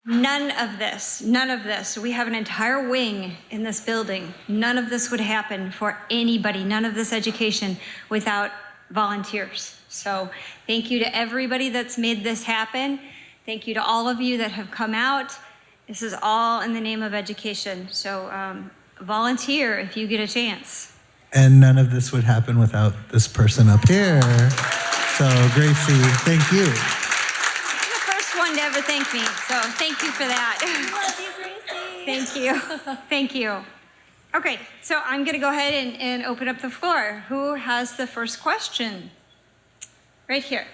None of this. We have an entire wing in this building. None of this would happen for anybody, none of this education without volunteers. So thank you to everybody that's made this happen. Thank you to all of you that have come out. This is all in the name of education. So volunteer if you get a chance. And none of this would happen without this person up here. So Gracie, thank you. One to ever thank me, so thank you for that. Love you, Gracie. Thank you. Thank you. Okay, so I'm going to go ahead and open up the floor. Who has the first question? Right here.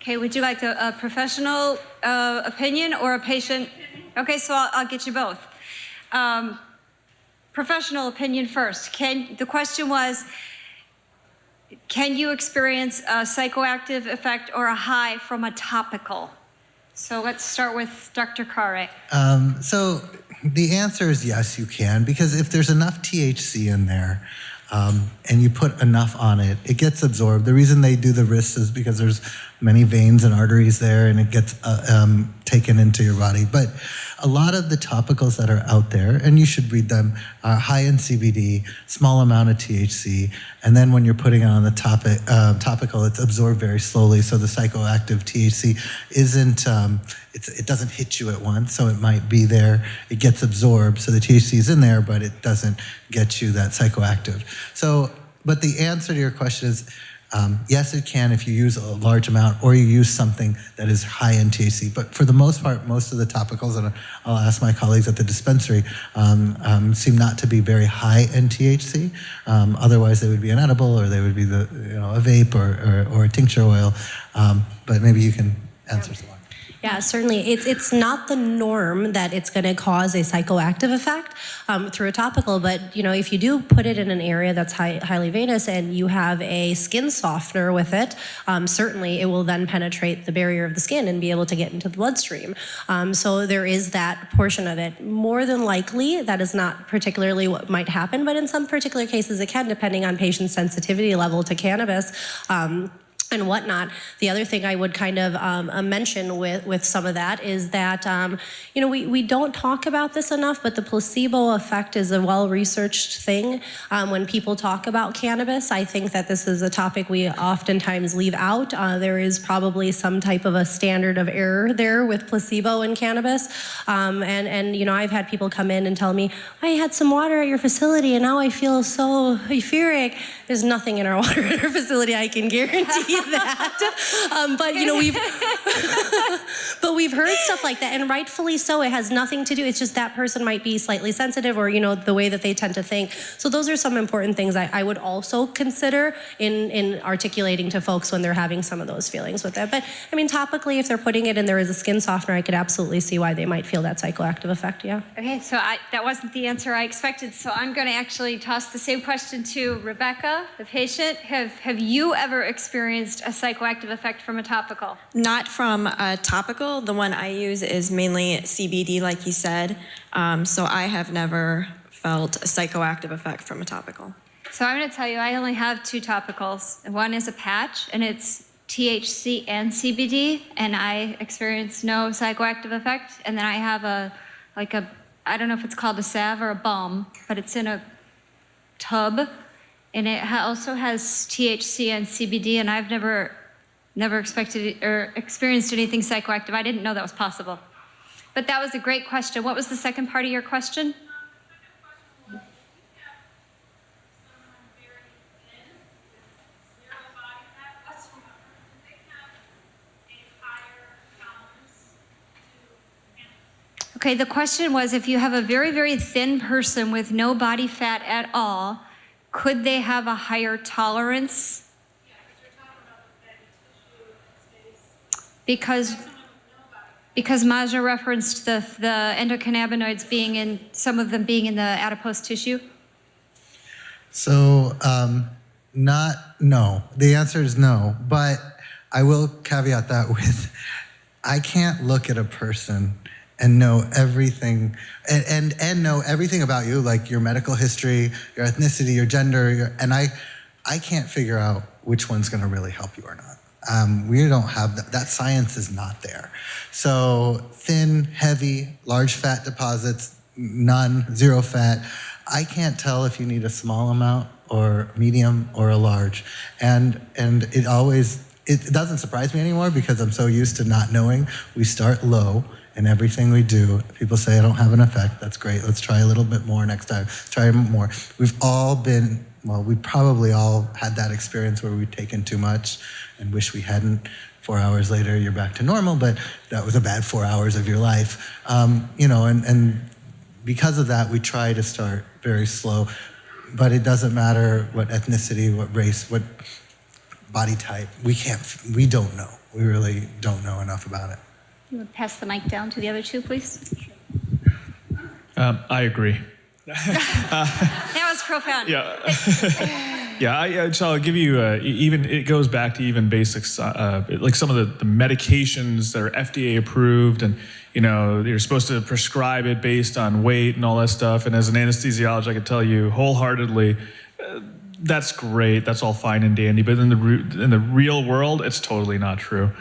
Okay, would you like a professional opinion or a patient? Okay, so I'll get you both. Professional opinion first. The question was, can you experience a psychoactive effect or a high from a topical? So let's start with Dr. Kare. So the answer is yes, you can, because if there's enough THC in there, and you put enough on it, it gets absorbed. The reason they do the wrists is because there's many veins and arteries there, and it gets taken into your body. But a lot of the topicals that are out there, and you should read them, are high in CBD, small amount of THC, and then when you're putting it on the topical, it's absorbed very slowly. So the psychoactive THC isn't, it doesn't hit you at once, so it might be there. It gets absorbed, so the THC is in there, but it doesn't get you that psychoactive. So, but the answer to your question is, yes, it can if you use a large amount or you use something that is high in THC. But for the most part, most of the topicals, and I'll ask my colleagues at the dispensary, seem not to be very high in THC. Otherwise, they would be an edible, or they would be a vape or a tincture oil. But maybe you can answer some more. Yeah, certainly. It's not the norm that it's going to cause a psychoactive effect through a topical, but if you do put it in an area that's highly venous and you have a skin softener with it, certainly it will then penetrate the barrier of the skin and be able to get into the bloodstream. So there is that portion of it. More than likely, that is not particularly what might happen, but in some particular cases it can, depending on patient sensitivity level to cannabis. And whatnot. The other thing I would kind of mention with some of that is that, we don't talk about this enough, but the placebo effect is a well-researched thing. When people talk about cannabis, I think that this is a topic we oftentimes leave out. There is probably some type of a standard of error there with placebo in cannabis. And I've had people come in and tell me, I had some water at your facility and now I feel so euphoric. There's nothing in our water at our facility, I can guarantee that. But we've heard stuff like that, and rightfully so. It has nothing to do. It's just that person might be slightly sensitive, or the way that they tend to think. So those are some important things I would also consider in articulating to folks when they're having some of those feelings with it. But topically, if they're putting it and there is a skin softener, I could absolutely see why they might feel that psychoactive effect. Yeah. Okay, so that wasn't the answer I expected. So I'm going to actually toss the same question to Rebecca, the patient. Have you ever experienced a psychoactive effect from a topical? Not from a topical. The one I use is mainly CBD, like you said. So I have never felt a psychoactive effect from a topical. So I'm going to tell you, I only have 2 topicals. One is a patch, and it's THC and CBD, and I experienced no psychoactive effect. And then I have I don't know if it's called a salve or a balm, but it's in a tub. And it also has THC and CBD, and I've never expected or experienced anything psychoactive. I didn't know that was possible. But that was a great question. What was the second part of your question? Okay, the question was, if you have a very, very thin person with no body fat at all, could they have a higher tolerance? Yeah, because you're talking about the fatty tissue in space. Because Maja referenced the endocannabinoids being in, some of them being in the adipose tissue. So, no. The answer is no, but I will caveat that with, I can't look at a person and know everything, and know everything about you, like your medical history, your ethnicity, your gender, and I can't figure out which one's gonna really help you or not. We don't have that science is not there. So thin, heavy, large fat deposits, none, zero fat. I can't tell if you need a small amount or medium or a large. And it doesn't surprise me anymore because I'm so used to not knowing. We start low in everything we do. People say I don't have an effect. That's great. Let's try a little bit more next time. Try more. We've all been, well, we probably all had that experience where we've taken too much and wish we hadn't. 4 hours later, you're back to normal, but that was a bad 4 hours of your life. And because of that, we try to start very slow, but it doesn't matter what ethnicity, what race, what body type. We don't know. We really don't know enough about it. You would pass the mic down to the other two, please. I agree. That was profound. Yeah, so I'll give you, even, it goes back to even basics, like some of the medications that are FDA approved, and, you're supposed to prescribe it based on weight and all that stuff. And as an anesthesiologist, I can tell you wholeheartedly, that's great, that's all fine and dandy, but in the real world, it's totally not true.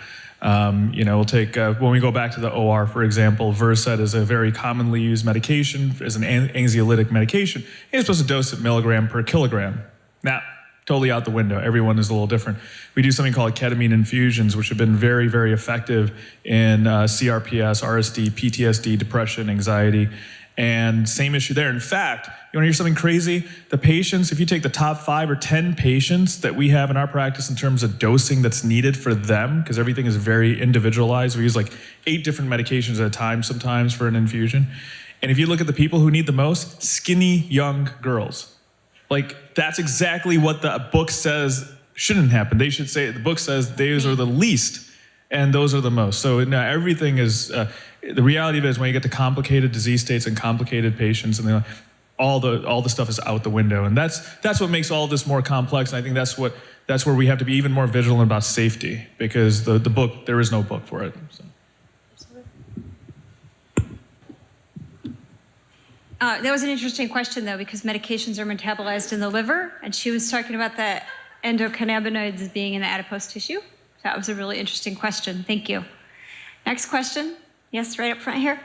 We'll take, when we go back to the OR, for example, Versed is a very commonly used medication as an anxiolytic medication. You're supposed to dose it milligram per kilogram. Now, totally out the window. Everyone is a little different. We do something called ketamine infusions, which have been very, very effective in CRPS, RSD, PTSD, depression, anxiety, and same issue there. In fact, you want to hear something crazy? The patients, if you take the top 5 or 10 patients that we have in our practice in terms of dosing that's needed for them, because everything is very individualized. We use like 8 different medications at a time sometimes for an infusion. And if you look at the people who need the most, skinny young girls. Like, that's exactly what the book says shouldn't happen. They should say, the book says those are the least, and those are the most. So everything is, the reality of it is when you get to complicated disease states and complicated patients, and all the stuff is out the window. And that's what makes all this more complex. And I think that's where we have to be even more vigilant about safety, because the book, there is no book for it. So. That was an interesting question, though, because medications are metabolized in the liver, and she was talking about the endocannabinoids being in the adipose tissue. That was a really interesting question. Thank you. Next question. Yes, right up front here.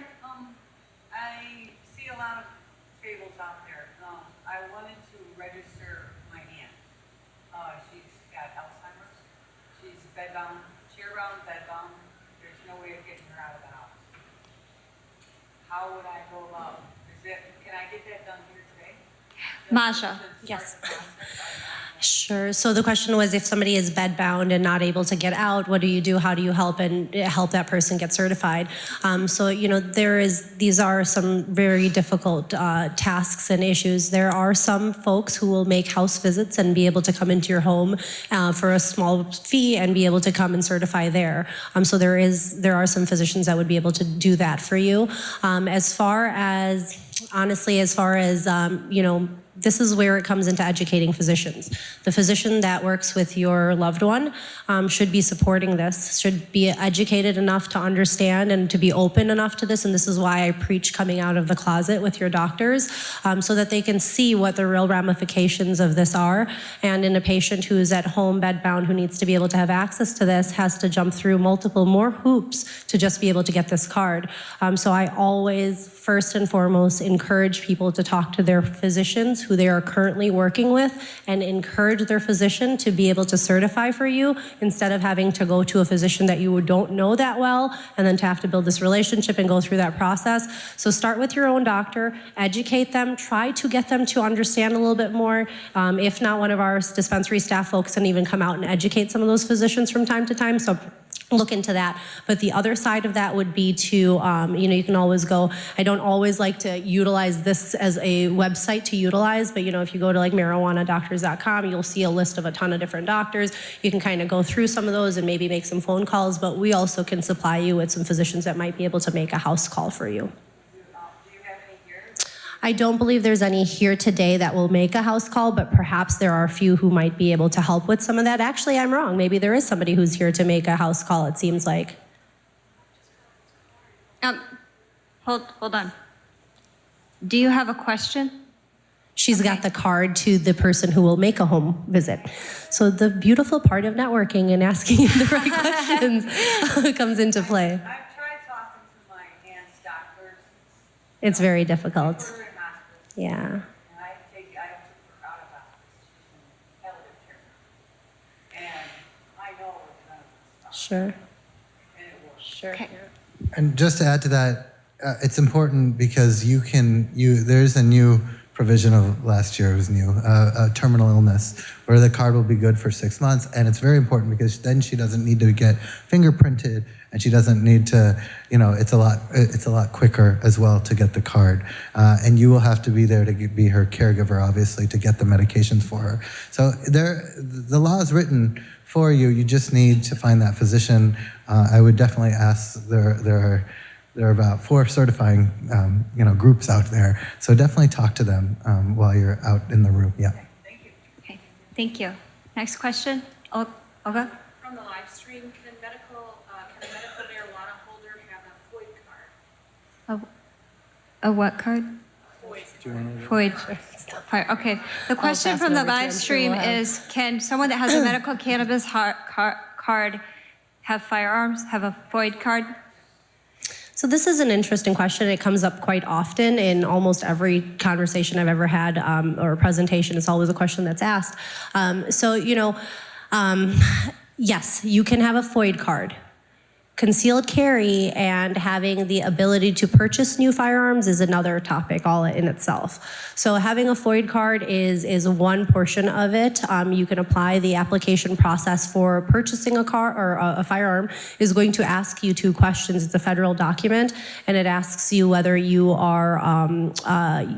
I see a lot of tables out there. I wanted to register my aunt. She's got Alzheimer's. She's bedbound, chair-bound, bedbound. There's no way of getting her out of the house. How would I go about? Can I get that done here today? Maja, yes. Sure. So the question was, if somebody is bedbound and not able to get out, what do you do? How do you help that person get certified? These are some very difficult tasks and issues. There are some folks who will make house visits and be able to come into your home for a small fee and be able to come and certify there. So there are some physicians that would be able to do that for you. As far as this is where it comes into educating physicians. The physician that works with your loved one should be supporting this, should be educated enough to understand and to be open enough to this. And this is why I preach coming out of the closet with your doctors, so that they can see what the real ramifications of this are. And in a patient who is at home bedbound who needs to be able to have access to this has to jump through multiple more hoops to just be able to get this card. So I always, first and foremost, encourage people to talk to their physicians who they are currently working with and encourage their physician to be able to certify for you instead of having to go to a physician that you don't know that well and then to have to build this relationship and go through that process. So start with your own doctor, educate them, try to get them to understand a little bit more. If not, one of our dispensary staff folks can even come out and educate some of those physicians from time to time. So look into that. But the other side of that would be to, you can always go, I don't always like to utilize this as a website to utilize, but if you go to like marijuanadoctors.com, you'll see a list of a ton of different doctors. You can kind of go through some of those and maybe make some phone calls, but we also can supply you with some physicians that might be able to make a house call for you. I don't believe there's any here today that will make a house call, but perhaps there are a few who might be able to help with some of that. Actually, I'm wrong. Maybe there is somebody who's here to make a house call, it seems like. Hold on. Do you have a question? She's got the card to the person who will make a home visit. So the beautiful part of networking and asking the right questions comes into play. I've tried talking to my aunt's doctors. It's very difficult. Put her in hospital, Yeah. and I took her out of hospice. She's in palliative care. And I know it's gonna stop, Sure. and it will. Sure. Okay. And just to add to that, it's important because there's a new provision of last year, it was new, a terminal illness, where the card will be good for 6 months. And it's very important because then she doesn't need to get fingerprinted, and she doesn't need to, it's a lot quicker as well to get the card. And you will have to be there to be her caregiver, obviously, to get the medications for her. So the law is written for you. You just need to find that physician. I would definitely ask, there are about 4 certifying groups out there. So definitely talk to them while you're out in the room. Yeah. Okay, thank you. Next question, Olga? From the live stream, can a medical marijuana holder have a FOID card? A what card? FOID. Okay. The question pass from it the over to you. live I'm sure stream we'll have- is, can someone that has a medical cannabis card have firearms, have a FOID card? So this is an interesting question. It comes up quite often in almost every conversation I've ever had or presentation. It's always a question that's asked. Yes, you can have a FOID card. Concealed carry and having the ability to purchase new firearms is another topic all in itself. So having a FOID card is one portion of it. You can apply the application process for purchasing a car or a firearm is going to ask you 2 questions. It's a federal document, and it asks you whether you are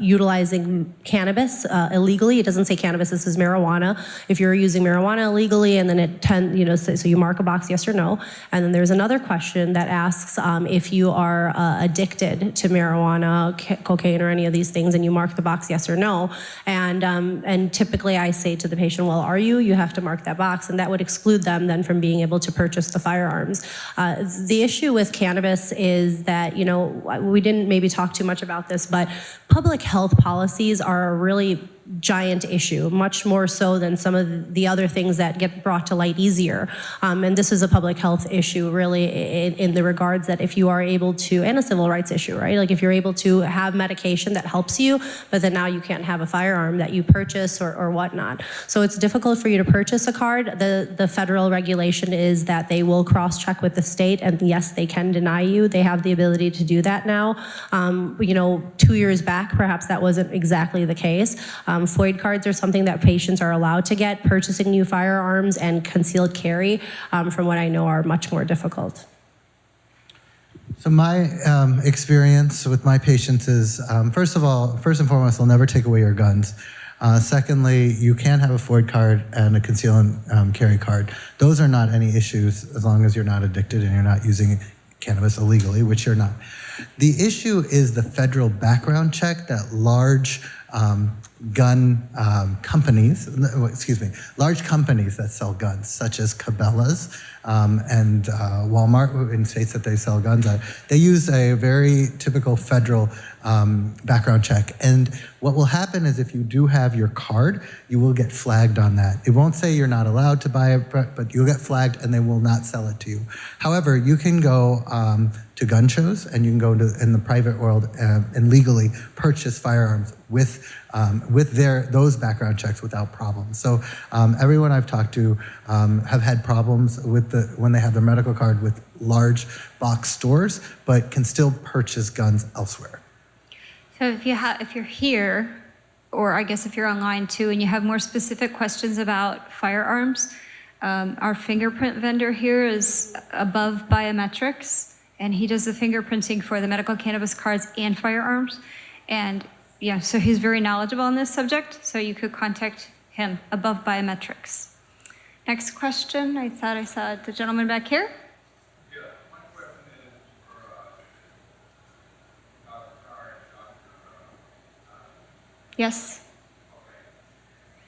utilizing cannabis illegally. It doesn't say cannabis, this is marijuana. If you're using marijuana illegally, and then so you mark a box yes or no, and then there's another question that asks if you are addicted to marijuana, cocaine, or any of these things, and you mark the box yes or no. And typically I say to the patient, well, are you? You have to mark that box, and that would exclude them then from being able to purchase the firearms. The issue with cannabis is that, we didn't maybe talk too much about this, but public health policies are a really giant issue, much more so than some of the other things that get brought to light easier. And this is a public health issue, really, in the regards that if you are able to, and a civil rights issue, right? Like if you're able to have medication that helps you, but then now you can't have a firearm that you purchase or whatnot. So it's difficult for you to purchase a card. The federal regulation is that they will cross-check with the state, and yes, they can deny you. They have the ability to do that now. 2 years back, perhaps that wasn't exactly the case. FOID cards are something that patients are allowed to get. Purchasing new firearms and concealed carry, from what I know, are much more difficult. So my experience with my patients is, first and foremost, they'll never take away your guns. Secondly, you can have a FOID card and a conceal and carry card. Those are not any issues as long as you're not addicted and you're not using cannabis illegally, which you're not. The issue is the federal background check that large gun companies, large companies that sell guns, such as Cabela's and Walmart, in states that they sell guns at, they use a very typical federal background check. And what will happen is if you do have your card, you will get flagged on that. It won't say you're not allowed to buy it, but you'll get flagged and they will not sell it to you. However, you can go to gun shows and you can go in the private world and legally purchase firearms with those background checks without problems. So everyone I've talked to have had problems with when they have their medical card with large box stores, but can still purchase guns elsewhere. So if you're here, or I guess if you're online too, and you have more specific questions about firearms, Our fingerprint vendor here is Above Biometrics, and he does the fingerprinting for the medical cannabis cards and firearms. And yeah, so he's very knowledgeable on this subject, so you could contact him, Above Biometrics. Next question, I thought I saw the gentleman back here. Yeah, my question is for Dr. Carr and Dr. Yes.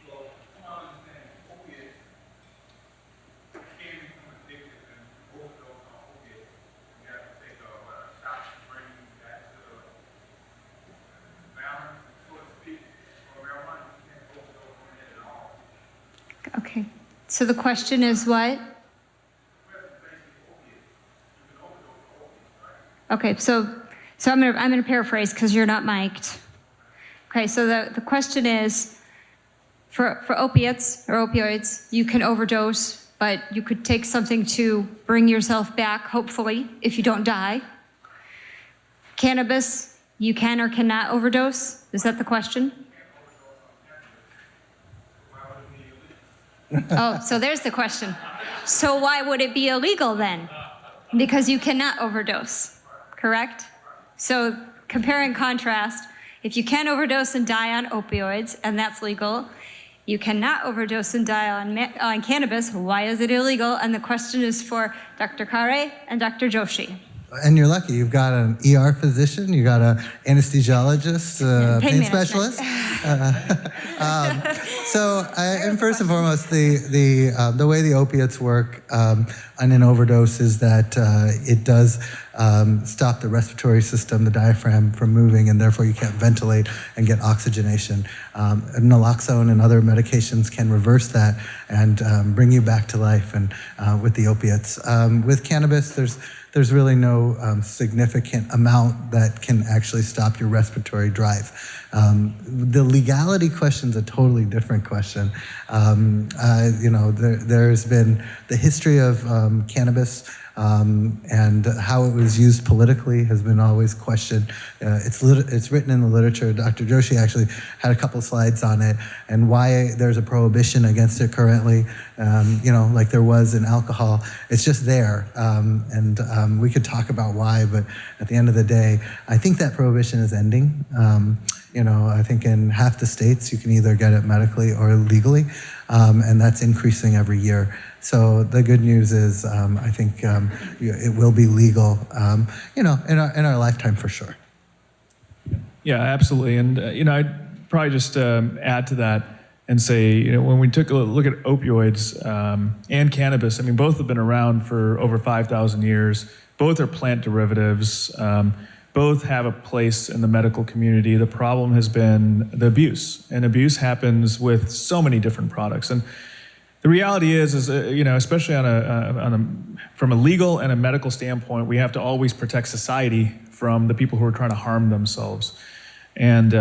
So, I understand opiates can become addictive and overdose on opiates. You have to take a shot to bring you back to balance, so to speak. For marijuana, you can't overdose on it at all. Okay. So the question is what? Okay, so I'm gonna paraphrase because you're not mic'd. Okay, so the question is, for opiates or opioids, you can overdose, but you could take something to bring yourself back, hopefully, if you don't die. Cannabis, you can or cannot overdose? Is that the question? Oh, so there's the question. So why would it be illegal then? Because you cannot overdose, correct? So compare and contrast, if you can overdose and die on opioids, and that's legal, you cannot overdose and die on cannabis, why is it illegal? And the question is for Dr. Kare and Dr. Joshi. And you're lucky. You've got an ER physician, you got an anesthesiologist, pain specialist. And first and foremost, the way the opiates work on an overdose is that it does stop the respiratory system, the diaphragm, from moving, and therefore you can't ventilate and get oxygenation. Naloxone and other medications can reverse that and bring you back to life. And with the opiates, with cannabis, there's really no significant amount that can actually stop your respiratory drive. The legality question is a totally different question. There's been the history of cannabis and how it was used politically has been always questioned. It's written in the literature. Dr. Joshi actually had a couple slides on it and why there's a prohibition against it currently, like there was in alcohol. It's just there. And we could talk about why, but at the end of the day, I think that prohibition is ending. I think in half the states you can either get it medically or legally, and that's increasing every year. So the good news is I think it will be legal, in our lifetime for sure. Yeah, absolutely. And, I'd probably just add to that and say, when we took a look at opioids and cannabis, both have been around for over 5,000 years. Both are plant derivatives. Both have a place in the medical community. The problem has been the abuse, and abuse happens with so many different products. And the reality is especially from a legal and a medical standpoint, we have to always protect society from the people who are trying to harm themselves. And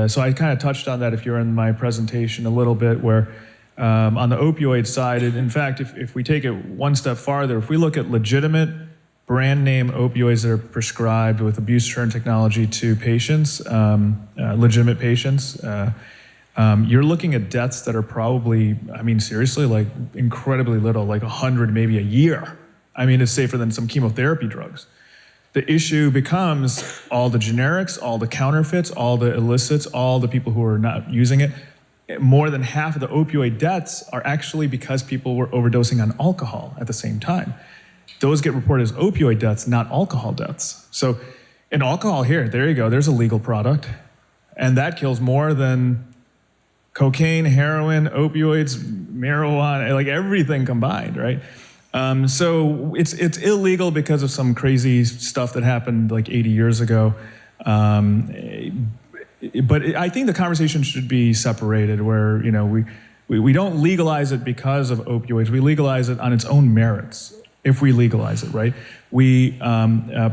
so I kind of touched on that if you're in my presentation a little bit, where on the opioid side, in fact, if we take it one step farther, if we look at legitimate brand name opioids that are prescribed with abuse deterrent technology to patients, legitimate patients, you're looking at deaths that are probably, seriously, like incredibly little, like 100 maybe a year. It's safer than some chemotherapy drugs. The issue becomes all the generics, all the counterfeits, all the illicits, all the people who are not using it. More than half of the opioid deaths are actually because people were overdosing on alcohol at the same time. Those get reported as opioid deaths, not alcohol deaths. So in alcohol here, there you go, there's a legal product. And that kills more than cocaine, heroin, opioids, marijuana, like everything combined, right? So it's illegal because of some crazy stuff that happened like 80 years ago. But I think the conversation should be separated where, we don't legalize it because of opioids. We legalize it on its own merits. If we legalize it, right? We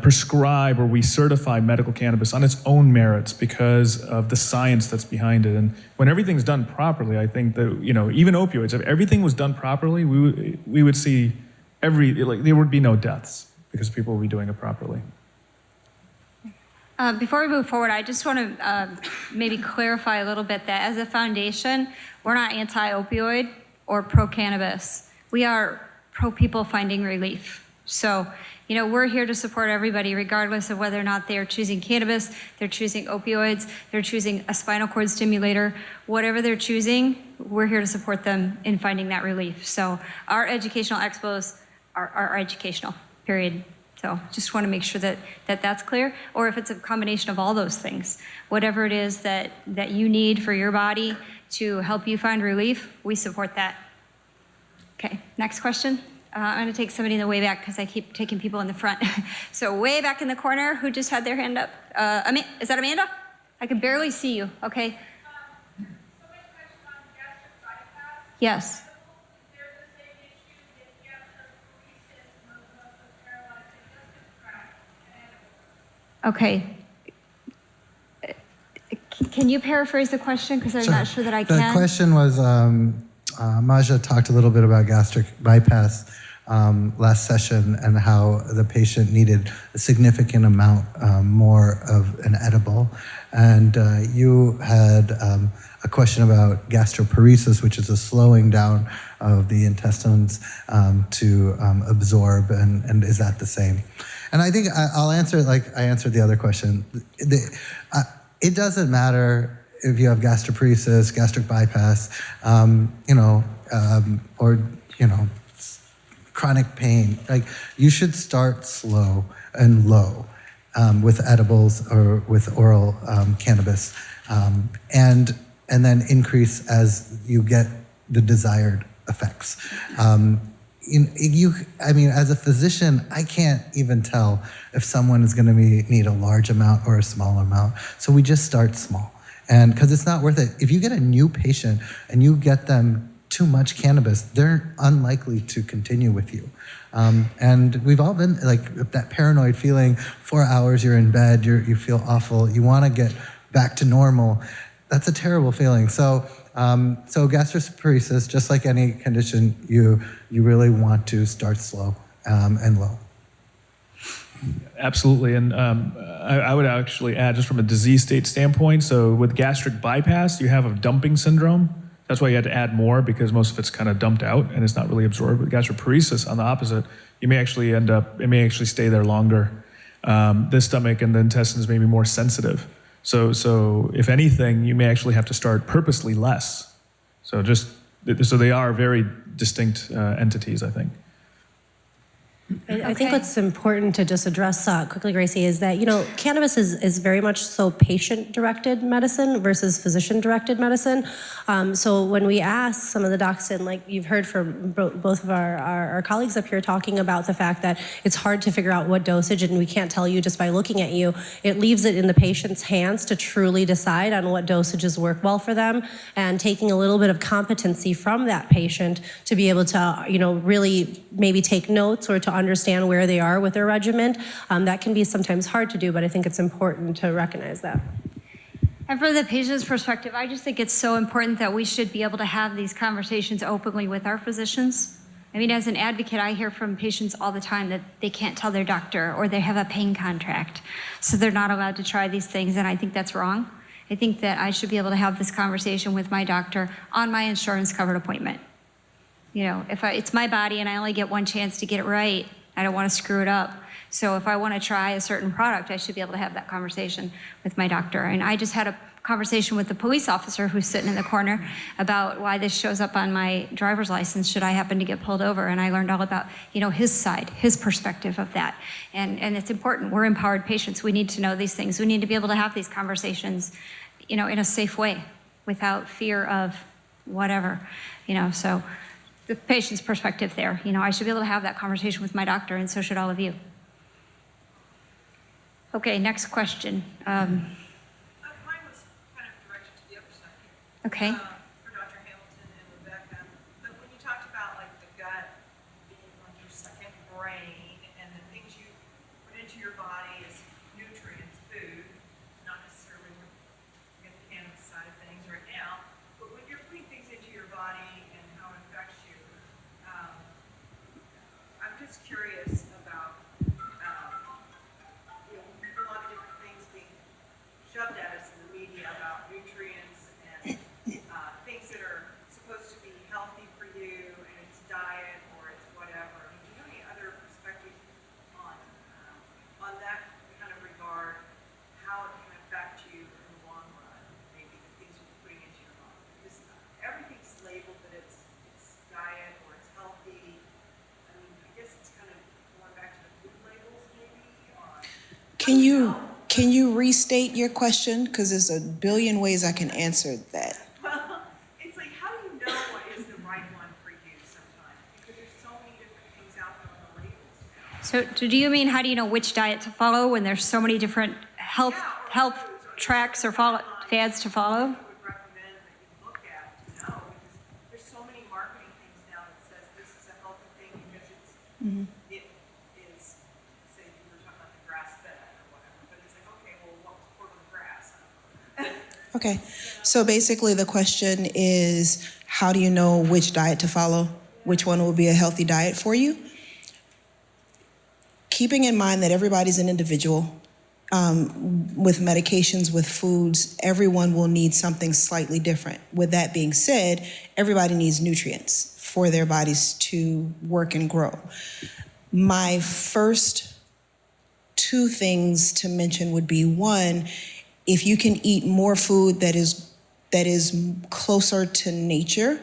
prescribe or we certify medical cannabis on its own merits because of the science that's behind it. And when everything's done properly, I think that, even opioids, if everything was done properly, we would see there would be no deaths because people would be doing it properly. Before we move forward, I just want to maybe clarify a little bit that as a foundation, we're not anti-opioid or pro-cannabis. we are pro people finding relief. So, we're here to support everybody, regardless of whether or not they are choosing cannabis, they're choosing opioids, they're choosing a spinal cord stimulator, whatever they're choosing, we're here to support them in finding that relief. So our educational expos are educational, period. So just want to make sure that that's clear, or if it's a combination of all those things, whatever it is that you need for your body to help you find relief, we support that. Okay, next question. I'm going to take somebody in the way back because I keep taking people in the front. So way back in the corner, who just had their hand up? Is that Amanda? I can barely see you. Okay. Somebody question on gastric bypass. Yes. There's the same issue with gastroparesis of the paralyzed digestive tract. Okay. Can you paraphrase the question? Because I'm not sure that I can. The question was, Maja talked a little bit about gastric bypass last session and how the patient needed a significant amount more of an edible. And you had a question about gastroparesis, which is a slowing down of the intestines to absorb, and is that the same? And I think I'll answer it like I answered the other question. It doesn't matter if you have gastroparesis, gastric bypass, or chronic pain. Like, you should start slow and low with edibles or with oral cannabis, and then increase as you get the desired effects. As a physician, I can't even tell if someone is going to need a large amount or a small amount. So we just start small. And because it's not worth it. If you get a new patient and you get them too much cannabis, they're unlikely to continue with you. And we've all been like that paranoid feeling, 4 hours you're in bed, you feel awful, you want to get back to normal. That's a terrible feeling. So gastroparesis, just like any condition, you really want to start slow and low. Absolutely, and I would actually add, just from a disease state standpoint, so with gastric bypass, you have a dumping syndrome. That's why you had to add more, because most of it's kind of dumped out and it's not really absorbed. With gastroparesis, on the opposite, it may actually stay there longer. The stomach and the intestines may be more sensitive. So if anything, you may actually have to start purposely less. So they are very distinct entities, I think. I think what's important to just address quickly, Gracie, is that, cannabis is very much so patient-directed medicine versus physician-directed medicine. So when we ask some of the docs, and like you've heard from both of our colleagues up here talking about the fact that it's hard to figure out what dosage, and we can't tell you just by looking at you, it leaves it in the patient's hands to truly decide on what dosages work well for them, and taking a little bit of competency from that patient to be able to, really maybe take notes or to understand where they are with their regimen. That can be sometimes hard to do, but I think it's important to recognize that. And from the patient's perspective, I just think it's so important that we should be able to have these conversations openly with our physicians. I mean, as an advocate, I hear from patients all the time that they can't tell their doctor, or they have a pain contract, so they're not allowed to try these things, and I think that's wrong. I think that I should be able to have this conversation with my doctor on my insurance-covered appointment. If it's my body and I only get one chance to get it right, I don't want to screw it up. So if I want to try a certain product, I should be able to have that conversation with my doctor. And I just had a conversation with the police officer who's sitting in the corner about why this shows up on my driver's license should I happen to get pulled over. And I learned all about, his side, his perspective of that. And it's important. We're empowered patients. We need to know these things. We need to be able to have these conversations, in a safe way without fear of whatever, so the patient's perspective there. I should be able to have that conversation with my doctor, and so should all of you. Okay, next question. Mine was kind of directed to the other side here. Okay. For Dr. Hamilton and Rebecca. But when you talked about like the gut being like your second brain, and the things you put into your body is nutrients, food, not necessarily the cannabis side of things right now, but when you're putting things into your body and how it affects you, I'm just curious about a lot of different things being shoved at us in the media about nutrients and things that are supposed to be healthy for you, and it's diet Can you restate your question? Because there's a billion ways I can answer that. Well, it's like, how do you know what is the right one for you sometimes? Because there's so many different things out there on the labels now. So do you mean, how do you know which diet to follow when there's so many different health foods, or tracks or fads to follow? I would recommend that you look at to know, because there's so many marketing things now that says this is a healthy thing because it is, say you were talking about the grass fed or whatever, but it's like, okay, well, what's quarter of grass? Okay, so basically the question is, how do you know which diet to follow? Which one will be a healthy diet for you? Keeping in mind that everybody's an individual, with medications, with foods, everyone will need something slightly different. With that being said, everybody needs nutrients for their bodies to work and grow. My first two things to mention would be, one, if you can eat more food that is closer to nature,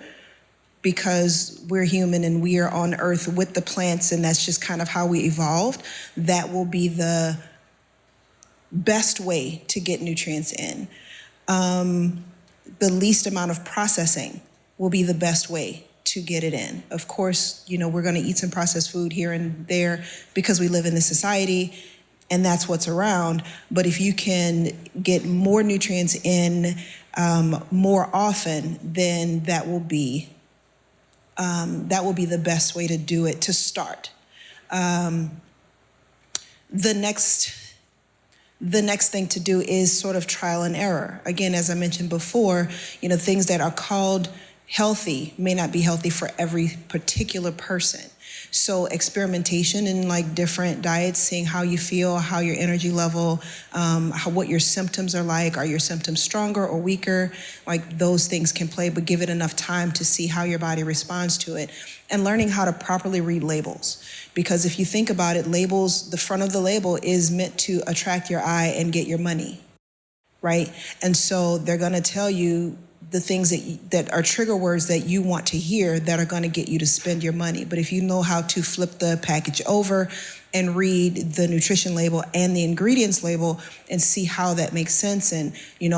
because we're human and we are on earth with the plants, and that's just kind of how we evolved, that will be the best way to get nutrients in. The least amount of processing will be the best way to get it in. Of course, we're going to eat some processed food here and there because we live in this society and that's what's around. But if you can get more nutrients in more often, then that will be the best way to do it to start. The next thing to do is sort of trial and error. Again, as I mentioned before, things that are called healthy may not be healthy for every particular person. So experimentation in different diets, seeing how you feel, how your energy level, what your symptoms are like. Are your symptoms stronger or weaker? Those things can play, but give it enough time to see how your body responds to it. And learning how to properly read labels. Because if you think about it, labels, the front of the label is meant to attract your eye and get your money, right? And so they're gonna tell you the things that are trigger words that you want to hear that are going to get you to spend your money. But if you know how to flip the package over and read the nutrition label and the ingredients label and see how that makes sense, and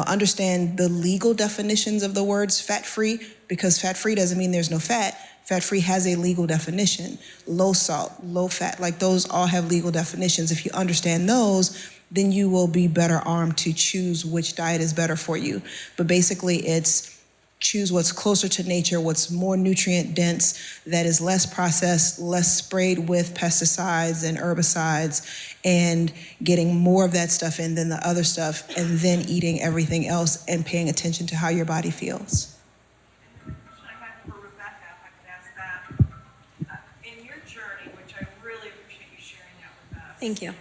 understand the legal definitions of the words fat-free, because fat-free doesn't mean there's no fat. Fat-free has a legal definition. Low salt, low fat, those all have legal definitions. If you understand those, then you will be better armed to choose which diet is better for you. But basically it's choose what's closer to nature, what's more nutrient dense, that is less processed, less sprayed with pesticides and herbicides, and getting more of that stuff in than the other stuff, and then eating everything else and paying attention to how your body feels. And the question I had for Rebecca, if I could ask that, in your journey, which I really appreciate you sharing that with us. Thank you.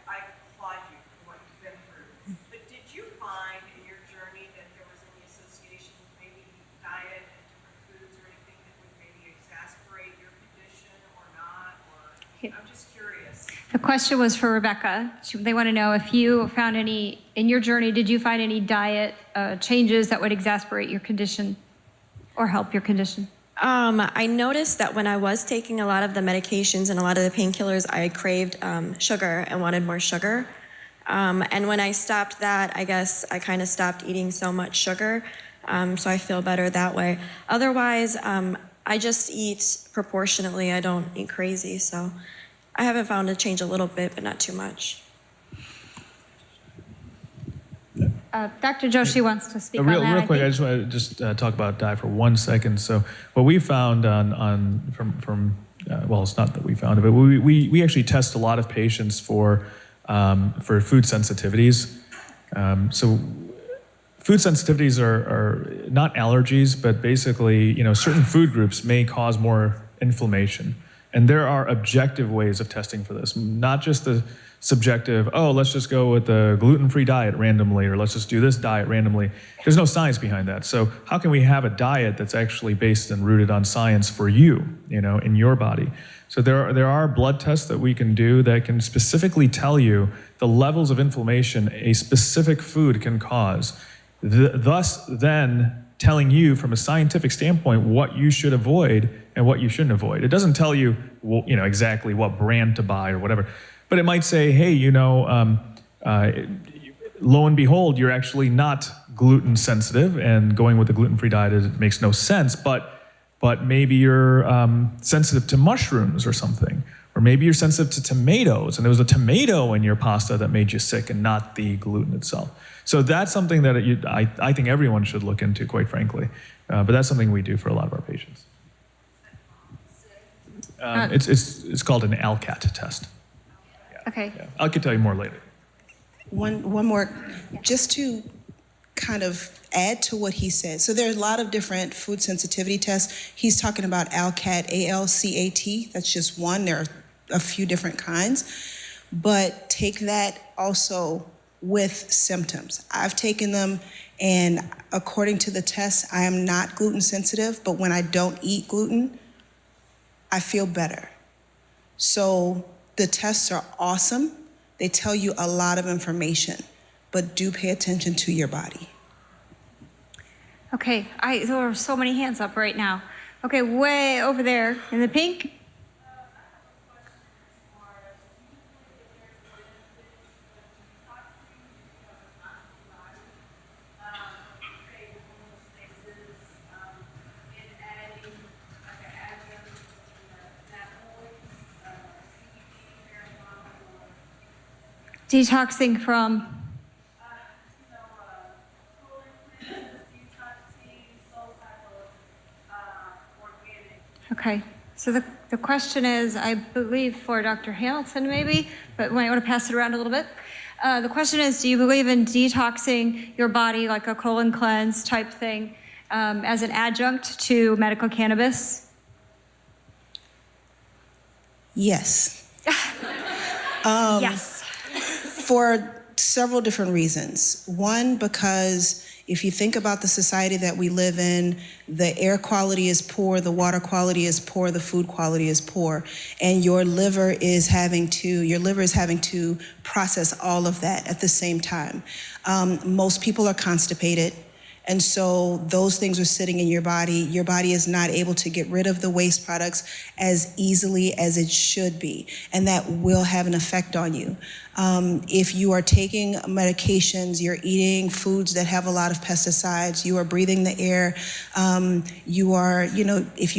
I applaud you for what you've been through. But did you find in your journey that there was any association with maybe diet and different foods or anything that would maybe exasperate your condition or not? Or I'm just curious. The question was for Rebecca. They want to know if you found any, in your journey, did you find any diet changes that would exasperate your condition or help your condition? I noticed that when I was taking a lot of the medications and a lot of the painkillers, I craved sugar and wanted more sugar. And when I stopped that, I guess I kind of stopped eating so much sugar, so I feel better that way. Otherwise, I just eat proportionately. I don't eat crazy, so I haven't found a change a little bit, but not too much. Dr. Joshi wants to speak on that. Real quick, I just want to talk about diet for 1 second. So what we found well, it's not that we found it, but we actually test a lot of patients for food sensitivities. So food sensitivities are not allergies, but basically, certain food groups may cause more inflammation. And there are objective ways of testing for this, not just the subjective, let's just go with the gluten-free diet randomly, or let's just do this diet randomly. There's no science behind that. So how can we have a diet that's actually based and rooted on science for you, in your body? So there are blood tests that we can do that can specifically tell you the levels of inflammation a specific food can cause, thus then telling you from a scientific standpoint what you should avoid and what you shouldn't avoid. It doesn't tell you, exactly what brand to buy or whatever. But it might say, hey, lo and behold, you're actually not gluten sensitive, and going with a gluten-free diet makes no sense. But maybe you're sensitive to mushrooms or something, or maybe you're sensitive to tomatoes, and there was a tomato in your pasta that made you sick, and not the gluten itself. So that's something that I think everyone should look into, quite frankly. But that's something we do for a lot of our patients. It's called an ALCAT test. Okay. Yeah. I could tell you more later. One more, just to kind of add to what he said. So there are a lot of different food sensitivity tests. He's talking about ALCAT, A-L-C-A-T. That's just one. There are a few different kinds. But take that also with symptoms. I've taken them, and according to the test, I am not gluten sensitive, but when I don't eat gluten, I feel better. So the tests are awesome. They tell you a lot of information, but do pay attention to your body. Okay, there are so many hands up right now. Okay, way over there in the pink. Detoxing from? Okay, so the question is, I believe for Dr. Hamilton maybe, but we might want to pass it around a little bit. The question is, do you believe in detoxing your body like a colon cleanse type thing as an adjunct to medical cannabis? Yes. Yes. For several different reasons. One, because if you think about the society that we live in, the air quality is poor, the water quality is poor, the food quality is poor, and your liver is having to process all of that at the same time. Most people are constipated. And so those things are sitting in your body. Your body is not able to get rid of the waste products as easily as it should be. And that will have an effect on you. If you are taking medications, you're eating foods that have a lot of pesticides, you are breathing the air, if you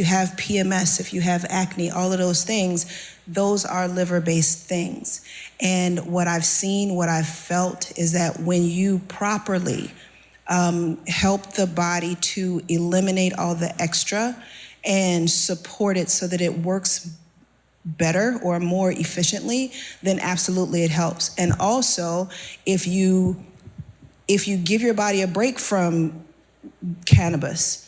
have PMS, if you have acne, all of those things, those are liver-based things. And what I've seen, what I've felt is that when you properly help the body to eliminate all the extra and support it so that it works better or more efficiently, then absolutely it helps. And also, if you give your body a break from cannabis,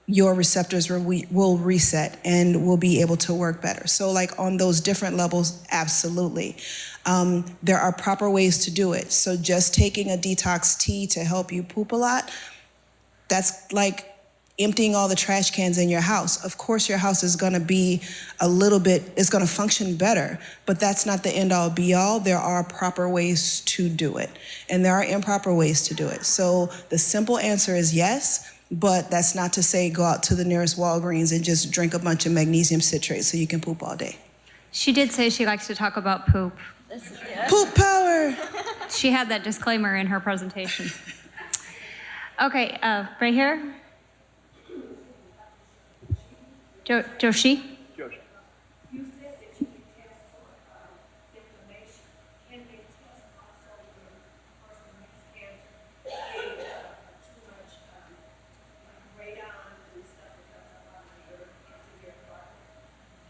your receptors will reset and will be able to work better. So like on those different levels, absolutely. There are proper ways to do it. So just taking a detox tea to help you poop a lot, that's like emptying all the trash cans in your house. Of course, your house is gonna be it's gonna function better, but that's not the end all be all. There are proper ways to do it, and there are improper ways to do it. So the simple answer is yes, but that's not to say go out to the nearest Walgreens and just drink a bunch of magnesium citrate so you can poop all day. She did say she likes to talk about poop. Poop power. She had that disclaimer in her presentation. Okay, right here. Joshi? You said that you can test for inflammation. Can they test also when a person has cancer and too much radon and stuff that comes up out of the earth into their body?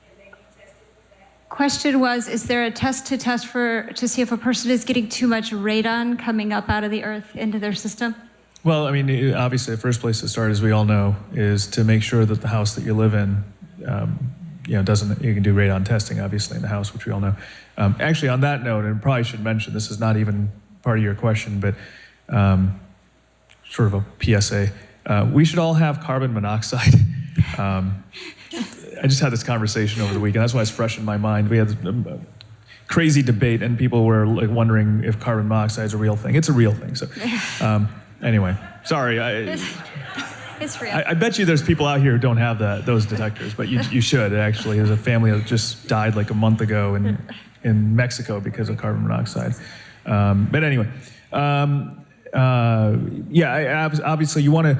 Can they be tested for that? Question was, is there a test to see if a person is getting too much radon coming up out of the earth into their system? Well, I mean, obviously, the first place to start, as we all know, is to make sure that the house that you live in, you can do radon testing, obviously, in the house, which we all know. Actually, on that note, and probably should mention, this is not even part of your question, but sort of a PSA, we should all have carbon monoxide. I just had this conversation over the weekend. That's why it's fresh in my mind. We had a crazy debate, and people were like wondering if carbon monoxide is a real thing. It's a real thing. So. Anyway, sorry. It's real. I bet you there's people out here who don't have those detectors, but you should, actually. There's a family that just died like a month ago, and in Mexico because of carbon monoxide. But anyway, obviously you want to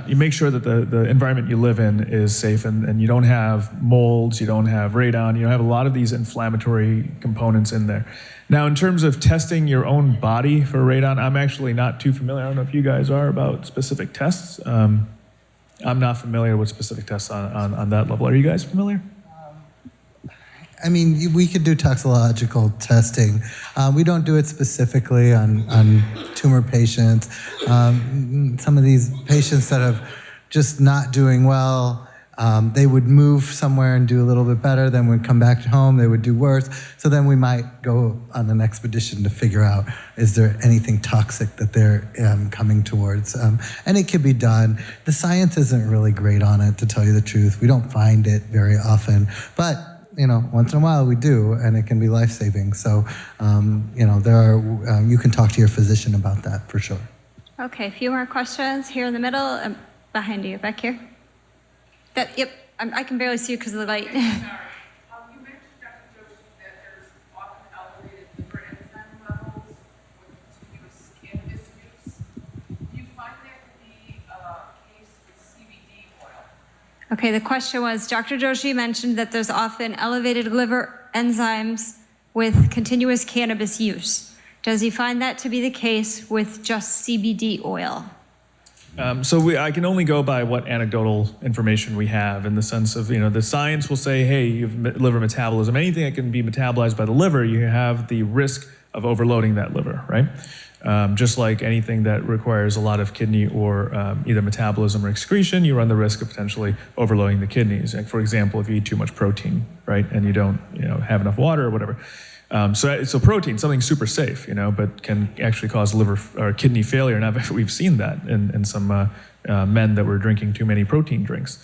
you make sure that the environment you live in is safe, and you don't have molds, you don't have radon, you don't have a lot of these inflammatory components in there. Now, in terms of testing your own body for radon, I'm actually not too familiar. I don't know if you guys are about specific tests. I'm not familiar with specific tests on that level. Are you guys familiar? I mean, we could do toxicological testing. We don't do it specifically on tumor patients. Some of these patients that have just not doing well, they would move somewhere and do a little bit better, then would come back home, they would do worse. So then we might go on an expedition to figure out, is there anything toxic that they're coming towards? And it can be done. The science isn't really great on it, to tell you the truth. We don't find it very often, but once in a while we do, and it can be life-saving. So, there are, you can talk to your physician about that for sure. Okay, a few more questions here in the middle, behind you, back here. Yep, I can barely see you because of the light. You mentioned, Dr. Joshi, that there's often elevated liver enzyme levels with continuous cannabis use. Do you find that to be a case with CBD oil? Okay, the question was, Dr. Joshi mentioned that there's often elevated liver enzymes with continuous cannabis use. Does he find that to be the case with just CBD oil? I can only go by what anecdotal information we have, in the sense of, the science will say, hey, you have liver metabolism. Anything that can be metabolized by the liver, you have the risk of overloading that liver, right? Just like anything that requires a lot of kidney or either metabolism or excretion, you run the risk of potentially overloading the kidneys. Like, for example, if you eat too much protein, right, and you don't have enough water or whatever. So protein, something super safe, but can actually cause liver or kidney failure. And we've seen that in some men that were drinking too many protein drinks.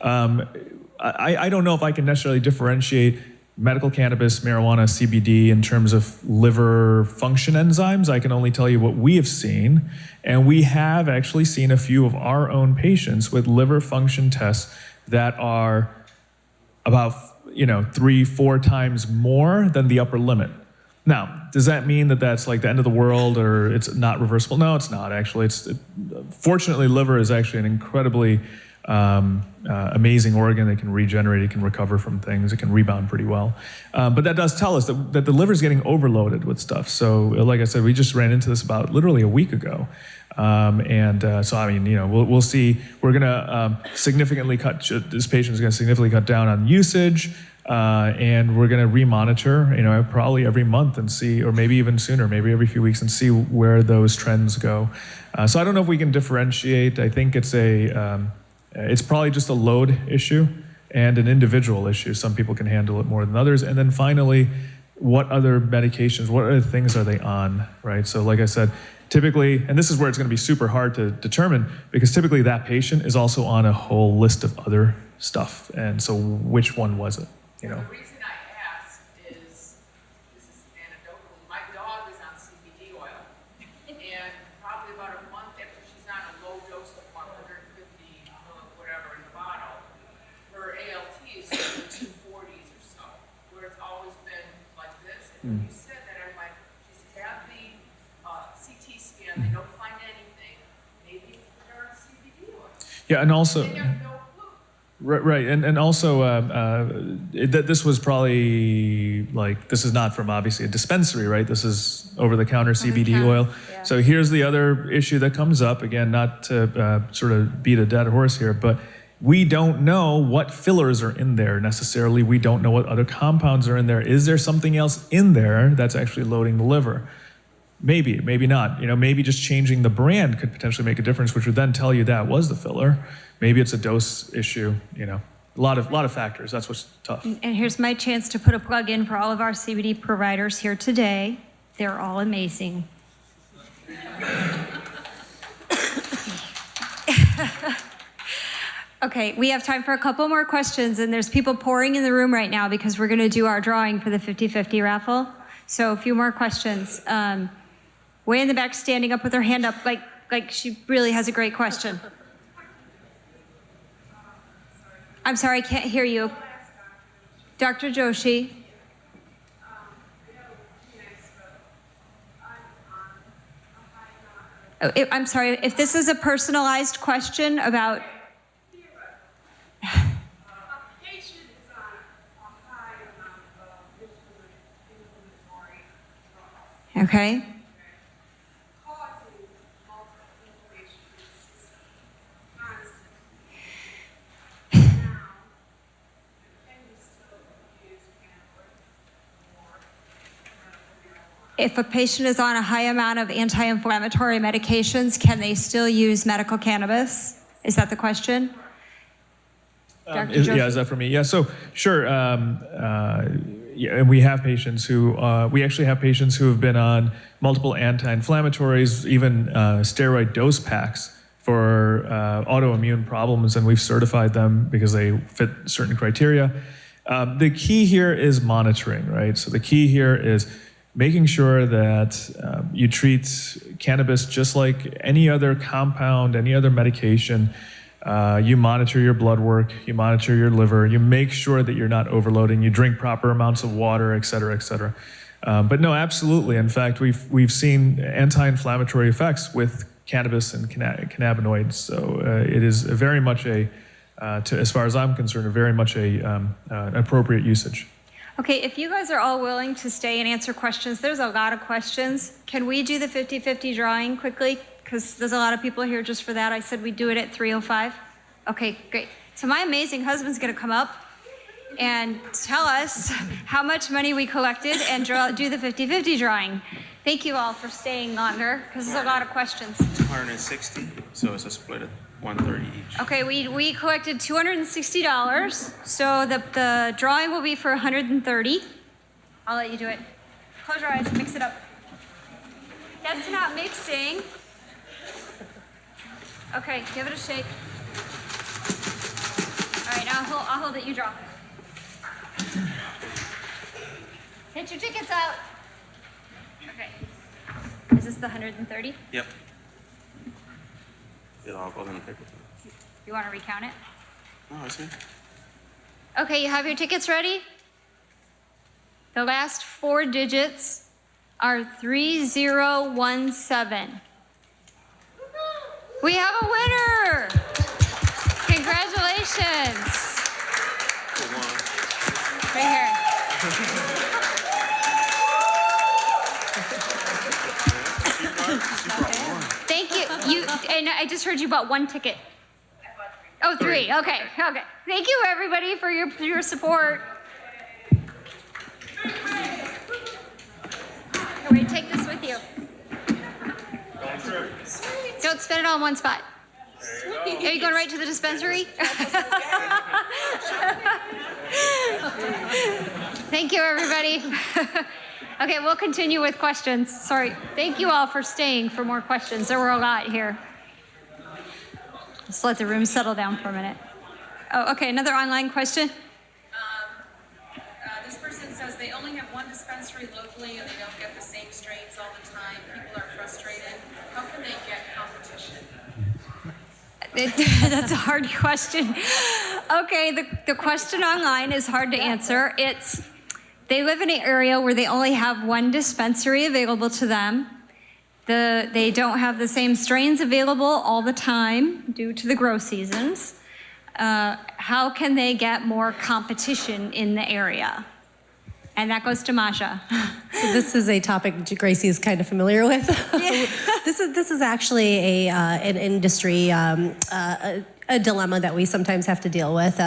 I don't know if I can necessarily differentiate medical cannabis, marijuana, CBD in terms of liver function enzymes. I can only tell you what we have seen. And we have actually seen a few of our own patients with liver function tests that are about 3-4 times more than the upper limit. Now, does that mean that that's like the end of the world or it's not reversible? No, it's not actually. Fortunately, liver is actually an incredibly amazing organ. It can regenerate, it can recover from things, it can rebound pretty well. But that does tell us that the liver is getting overloaded with stuff. So like I said, we just ran into this about literally a week ago. We'll see. We're gonna significantly this patient is gonna significantly cut down on usage, and we're gonna remonitor, probably every month and see, or maybe even sooner, maybe every few weeks, and see where those trends go. So I don't know if we can differentiate. I think it's probably just a load issue and an individual issue. Some people can handle it more than others. And then finally, what other medications, what other things are they on, right? So like I said, typically, and this is where it's going to be super hard to determine, because typically that patient is also on a whole list of other stuff. And so which one was it, The reason I ask is, this is anecdotal, my dog is on CBD oil, and probably about a month after she's on a low dose of 150 whatever in the bottle, her ALT is in the 240s or so, where it's always been like this. And when you said that, I'm like, she's had the CT scan, they don't find anything, maybe they're on CBD oil. Yeah, and also, They have no clue. right, and also this was probably this is not from obviously a dispensary, right? This is over-the-counter CBD oil. Yeah. So here's the other issue that comes up, again, not to sort of beat a dead horse here, but we don't know what fillers are in there necessarily. We don't know what other compounds are in there. Is there something else in there that's actually loading the liver? Maybe, maybe not. Maybe just changing the brand could potentially make a difference, which would then tell you that was the filler. Maybe it's a dose issue. A lot of factors. That's what's tough. And here's my chance to put a plug in for all of our CBD providers here today. They're all amazing. Okay, we have time for a couple more questions, and there's people pouring in the room right now because we're going to do our drawing for the 50-50 raffle. So a few more questions. Way in the back, standing up with her hand up, like she really has a great question. I'm sorry, I can't hear you. Dr. Joshi. I'm sorry, if this is a personalized question about, Patient is on a high amount of anti-inflammatory drugs, okay, causing multiple inflammation in the system constantly. Now, can you still use cannabis or medical marijuana? if a patient is on a high amount of anti-inflammatory medications, can they still use medical cannabis? Is that the question? Dr. Joshi? Yeah, is that for me? Yeah, so sure. Yeah, and we have patients who, we actually have patients who have been on multiple anti-inflammatories, even steroid dose packs for autoimmune problems, and we've certified them because they fit certain criteria. The key here is monitoring, right? So the key here is making sure that you treat cannabis just like any other compound, any other medication. You monitor your blood work, you monitor your liver, you make sure that you're not overloading, you drink proper amounts of water, et cetera, et cetera. But no, absolutely. In fact, we've seen anti-inflammatory effects with cannabis and cannabinoids. So it is very much as far as I'm concerned, very much an appropriate usage. Okay, if you guys are all willing to stay and answer questions, there's a lot of questions. Can we do the 50-50 drawing quickly? Because there's a lot of people here just for that. I said we'd do it at 3:05. Okay, great. So my amazing husband's gonna come up and tell us how much money we collected and do the 50-50 drawing. Thank you all for staying longer, because there's a lot of questions. 260, so it's a split of 130 each. Okay, we collected $260, so the drawing will be for 130. I'll let you do it. Close your eyes, mix it up. That's not mixing. Okay, give it a shake. All right, now I'll hold it, you draw. Get your tickets out. Okay. Is this the 130? Yep. It all goes in the paper. You want to recount it? Oh, I see. Okay, you have your tickets ready? The last 4 digits are 3017. We have a winner! Congratulations! Right here. Thank you. And I just heard you bought 1 ticket. Oh, 3. Okay. Thank you, everybody, for your support. Wait, take this with you. Don't spend it all in one spot. Are you going right to the dispensary? Thank you, everybody. Okay, we'll continue with questions. Sorry. Thank you all for staying for more questions. There were a lot here. Just let the room settle down for a minute. Oh, okay, another online question. This person says they only have 1 dispensary locally and they don't get the same strains all the time. People are frustrated. How can they get competition? That's a hard question. Okay, the question online is hard to answer. They live in an area where they only have 1 dispensary available to them. They don't have the same strains available all the time due to the grow seasons. How can they get more competition in the area? And that goes to Masha. So this is a topic Gracie is kind of familiar with. Yeah. This is actually an industry a dilemma that we sometimes have to deal with.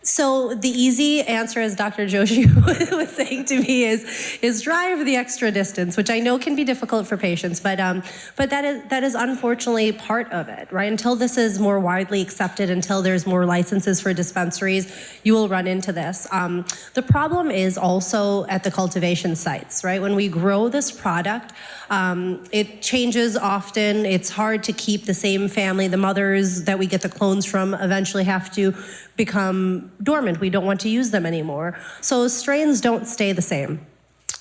So the easy answer, as Dr. Joshi was saying to me, is drive the extra distance, which I know can be difficult for patients, but that is unfortunately part of it, right? Until this is more widely accepted, until there's more licenses for dispensaries, you will run into this. The problem is also at the cultivation sites, right? When we grow this product, it changes often. It's hard to keep the same family. The mothers that we get the clones from eventually have to become dormant. We don't want to use them anymore. So strains don't stay the same,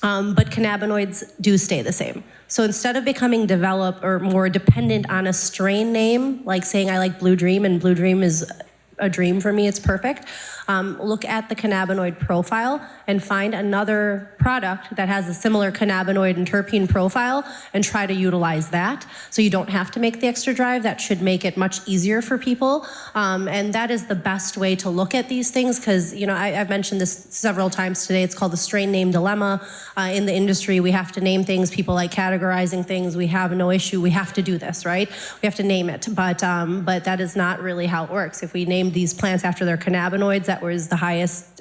but cannabinoids do stay the same. So instead of becoming developed or more dependent on a strain name, like saying I like Blue Dream, and Blue Dream is a dream for me. It's perfect. Look at the cannabinoid profile and find another product that has a similar cannabinoid and terpene profile and try to utilize that. So you don't have to make the extra drive. That should make it much easier for people. And that is the best way to look at these things because, you know, I've mentioned this several times today. It's called the strain name dilemma. In the industry, we have to name things. People like categorizing things. We have no issue. We have to do this, right? We have to name it. But that is not really how it works. If we named these plants after their cannabinoids, that was the highest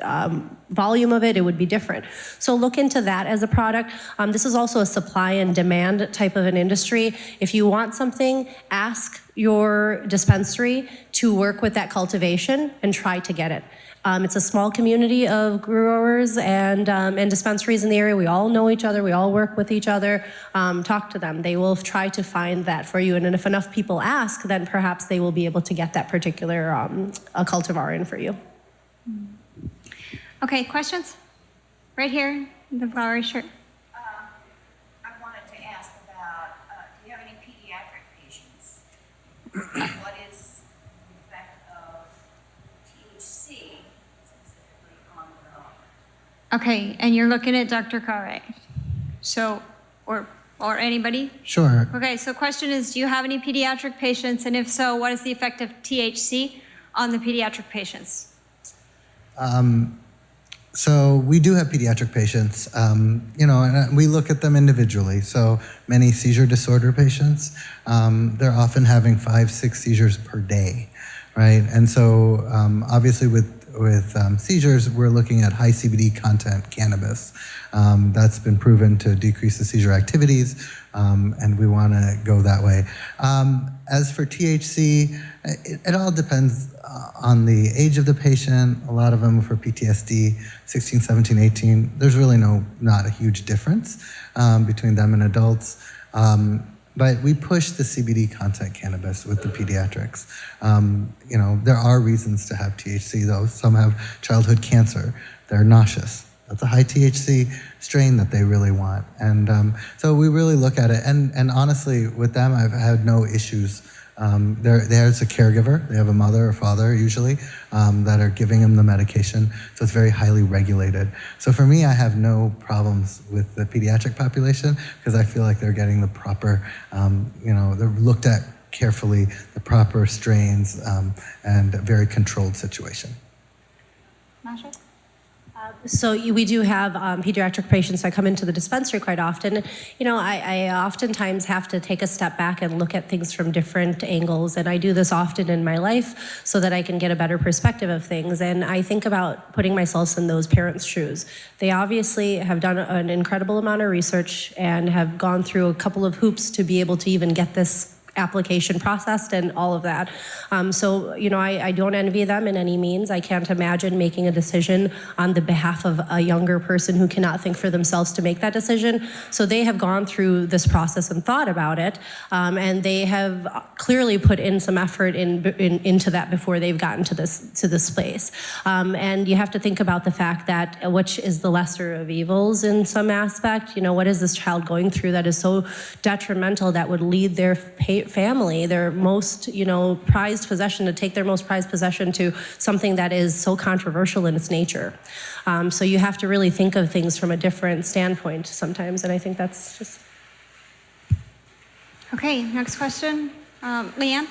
volume of it, it would be different. So look into that as a product. This is also a supply and demand type of an industry. If you want something, ask your dispensary to work with that cultivation and try to get it. It's a small community of growers and dispensaries in the area. We all know each other. We all work with each other. Talk to them. They will try to find that for you. And if enough people ask, then perhaps they will be able to get that particular cultivar in for you. Okay, questions? Right here, the flowery shirt. I wanted to ask about, do you have any pediatric patients? What is the effect of THC specifically on development? Okay, and you're looking at Dr. Carre. So, or anybody? Sure. Okay, so question is, do you have any pediatric patients? And if so, what is the effect of THC on the pediatric patients? So we do have pediatric patients, you know, and we look at them individually. So many seizure disorder patients, they're often having 5-6 seizures per day, right? And so obviously with seizures, we're looking at high CBD content cannabis. That's been proven to decrease the seizure activities, and we want to go that way. As for THC, it all depends on the age of the patient. A lot of them for PTSD, 16, 17, 18. There's really not a huge difference between them and adults. But we push the CBD content cannabis with the pediatrics. You know, there are reasons to have THC though. Some have childhood cancer. They're nauseous. That's a high THC strain that they really want. And so we really look at it. And honestly, with them, I've had no issues. There's a caregiver. They have a mother or father usually that are giving them the medication. So it's very highly regulated. So for me, I have no problems with the pediatric population because I feel like they're getting the proper, you know, they're looked at carefully, the proper strains, and a very controlled situation. Masha? So we do have pediatric patients that come into the dispensary quite often. You know, I oftentimes have to take a step back and look at things from different angles, and I do this often in my life so that I can get a better perspective of things. And I think about putting myself in those parents' shoes. They obviously have done an incredible amount of research and have gone through a couple of hoops to be able to even get this application processed and all of that. So, you know, I don't envy them in any means. I can't imagine making a decision on the behalf of a younger person who cannot think for themselves to make that decision. So they have gone through this process and thought about it, and they have clearly put in some effort into that before they've gotten to this place. And you have to think about the fact that which is the lesser of evils in some aspect. You know, what is this child going through that is so detrimental that would lead their family, their most, you know, prized possession, to take their most prized possession to something that is so controversial in its nature. So you have to really think of things from a different standpoint sometimes, and I think that's just... Okay, next question. Leanne?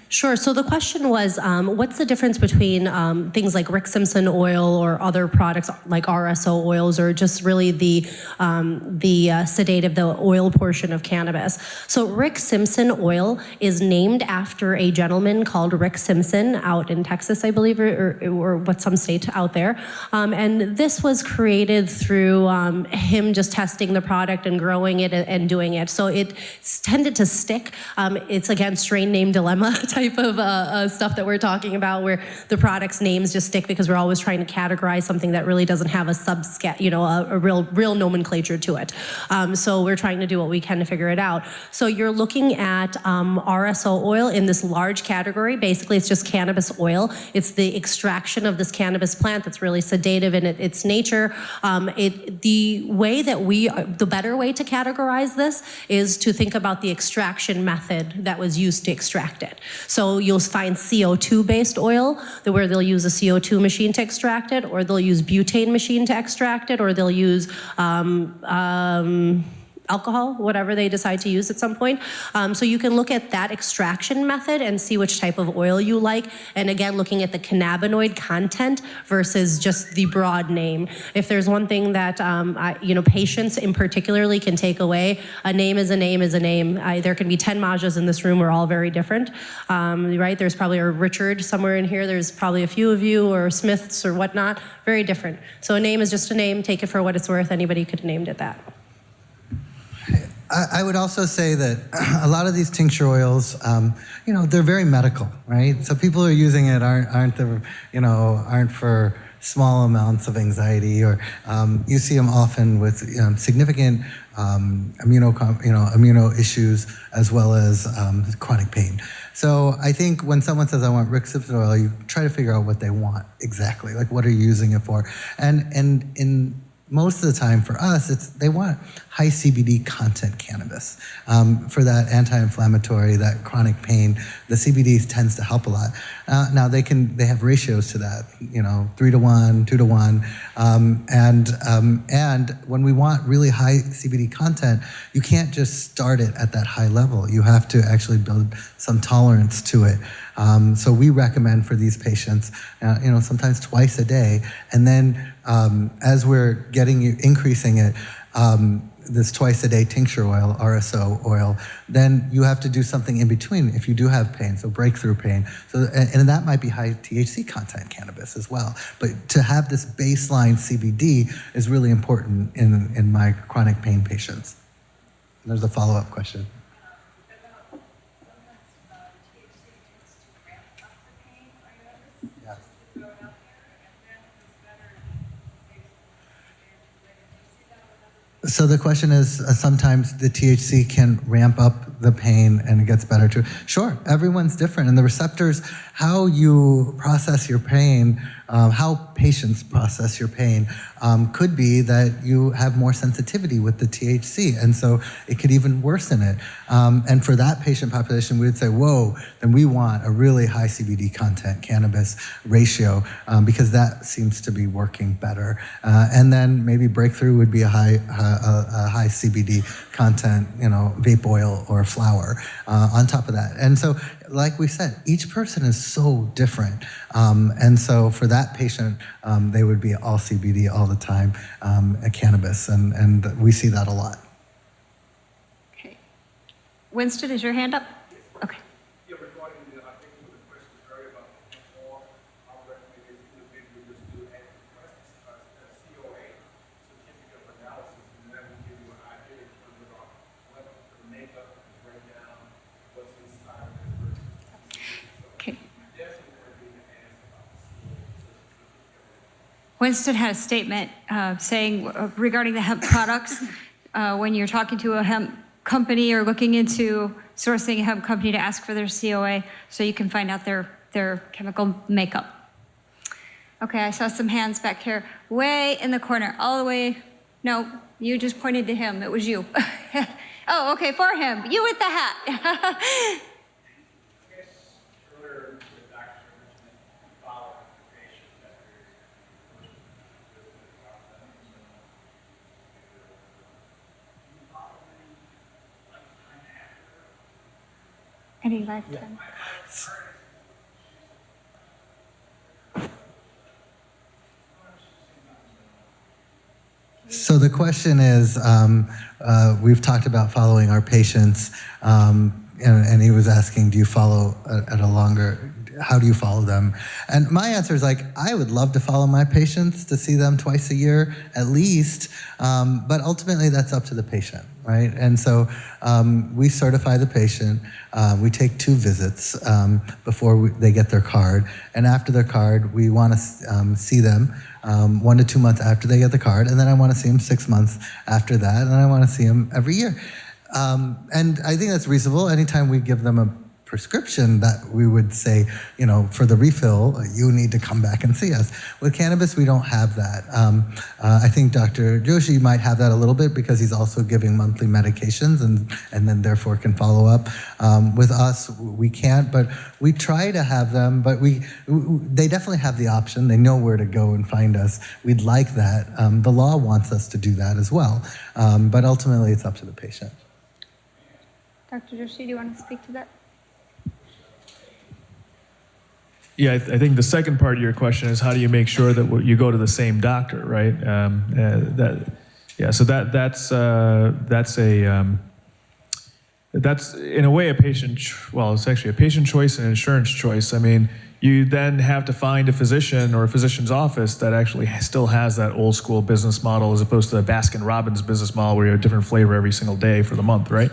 Sure. So the question was, what's the difference between things like Rick Simpson oil or other products like RSO oils, or just really the sedative, the oil portion of cannabis? So Rick Simpson oil is named after a gentleman called Rick Simpson out in Texas, I believe, or what, some state out there. And this was created through him just testing the product and growing it and doing it. So it's tended to stick. It's again strain name dilemma type type of stuff that we're talking about, where the product's names just stick because we're always trying to categorize something that really doesn't have a real nomenclature to it. So we're trying to do what we can to figure it out. So you're looking at RSO oil in this large category. Basically, it's just cannabis oil. It's the extraction of this cannabis plant that's really sedative in its nature. The better way to categorize this is to think about the extraction method that was used to extract it. So you'll find CO2-based oil, where they'll use a CO2 machine to extract it, or they'll use butane machine to extract it, or they'll use alcohol, whatever they decide to use at some point. So you can look at that extraction method and see which type of oil you like. And again, looking at the cannabinoid content versus just the broad name. If there's one thing that patients in particularly can take away, a name is a name is a name. There can be 10 Majas in this room. We're all very different, right? There's probably a Richard somewhere in here. There's probably a few of you, or Smiths or whatnot. Very different. So a name is just a name. Take it for what it's worth. Anybody could have named it that. I would also say that a lot of these tincture oils, they're very medical, right? So people who are using it aren't for small amounts of anxiety, or you see them often with significant immuno issues, as well as chronic pain. So I think when someone says, I want Simpson oil, you try to figure out what they want exactly, like what are you using it for? And in most of the time for us, they want high CBD content cannabis for that anti-inflammatory, that chronic pain. The CBD tends to help a lot. Now they have ratios to that, 3-to-1, 2-to-1, and when we want really high CBD content, you can't just start it at that high level. You have to actually build some tolerance to it. So we recommend for these patients, sometimes twice a day, and then as we're increasing it, this twice a day tincture oil, RSO oil, then you have to do something in between if you do have pain, so breakthrough pain. So, and that might be high THC content cannabis as well. But to have this baseline CBD is really important in my chronic pain patients. And there's a follow-up question. So the question is, sometimes the THC can ramp up the pain and it gets better too. Sure, everyone's different. And the receptors, how you process your pain, how patients process your pain, could be that you have more sensitivity with the THC. And so it could even worsen it. And for that patient population, we would say, whoa, then we want a really high CBD content cannabis ratio, because that seems to be working better. And then maybe breakthrough would be a high CBD content, vape oil or flower on top of that. And so, like we said, each person is so different. And so for that patient, they would be all CBD all the time, cannabis, and we see that a lot. Okay. Winston, is your hand up? Okay. Yeah, regarding I think one of the questions earlier about the more, our recommendation would be to just do a COA, certificate of analysis, and that will give you an idea in terms of what the makeup break down, what's inside of it. Okay. Definitely would be the answer about the Winston had a statement saying regarding the hemp products, when you're talking to a hemp company or looking into sourcing a hemp company, to ask for their COA so you can find out their chemical makeup. Okay, I saw some hands back here, way in the corner, all the way. No, you just pointed to him. It was you. Oh, okay, for him. You with the hat. Any lifetime? So the question is, we've talked about following our patients, and he was asking, do you follow at a longer, how do you follow them? And my answer is I would love to follow my patients, to see them twice a year at least, but ultimately that's up to the patient. right? And so we certify the patient. We take 2 visits before they get their card. And after their card, we want to see them 1 to 2 months after they get the card. And then I want to see them 6 months after that. And then I want to see them every year. And I think that's reasonable. Anytime we give them a prescription, that we would say, for the refill, you need to come back and see us. With cannabis, we don't have that. I think Dr. Joshi might have that a little bit because he's also giving monthly medications and then therefore can follow up. With us, we can't, but we try to have them, but they definitely have the option. They know where to go and find us. We'd like that. The law wants us to do that as well, but ultimately it's up to the patient. Dr. Joshi, do you want to speak to that? Yeah, I think the second part of your question is how do you make sure that you go to the same doctor, right? So that's in a way a patient. Well, it's actually a patient choice and an insurance choice. I mean, you then have to find a physician or a physician's office that actually still has that old school business model as opposed to the Baskin-Robbins business model where you have a different flavor every single day for the month, right?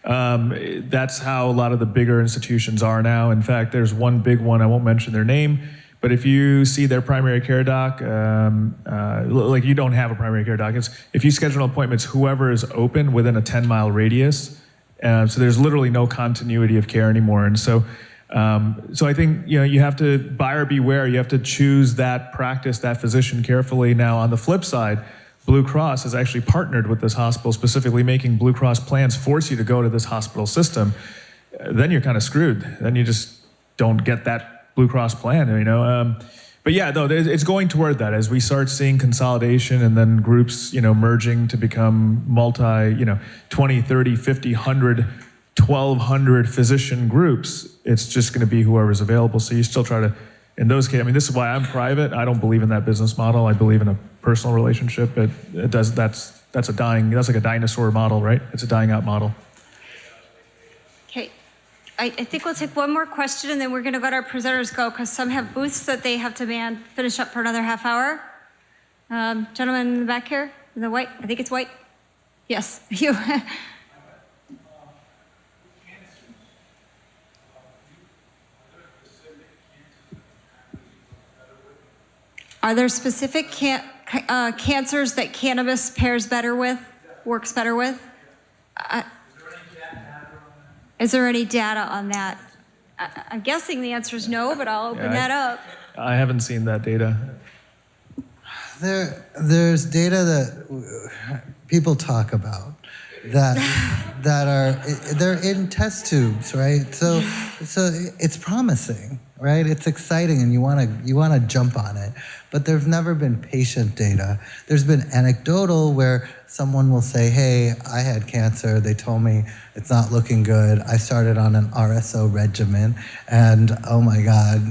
That's how a lot of the bigger institutions are now. In fact, there's one big one, I won't mention their name, but if you see their primary care doc, like you don't have a primary care doc, if you schedule an appointment, it's whoever is open within a 10-mile radius. So there's literally no continuity of care anymore. And so I think, you have to buyer beware. You have to choose that practice, that physician carefully. Now, on the flip side, Blue Cross has actually partnered with this hospital, specifically making Blue Cross plans force you to go to this hospital system. Then you're kind of screwed. Then you just don't get that Blue Cross plan, But yeah, though, it's going toward that as we start seeing consolidation and then groups, merging to become 20, 30, 50, 100, 1,200 physician groups. It's just going to be whoever's available. So you still try to, in those cases, this is why I'm private. I don't believe in that business model. I believe in a personal relationship. That's like a dinosaur model, right? It's a dying out model. Okay. I think we'll take one more question and then we're going to let our presenters go because some have booths that they have to finish up for another half hour. Gentleman in the back here, in the white, I think it's white. Yes, you. Are there specific cancers that cannabis pairs better with, works better with? Is there any data on that? I'm guessing the answer is no, but I'll open that up. I haven't seen that data. There's data that people talk about that they're in test tubes, right? So it's promising, right? It's exciting, and you want to jump on it. But there's never been patient data. There's been anecdotal where someone will say, "Hey, I had cancer. They told me it's not looking good. I started on an RSO regimen, and oh my God,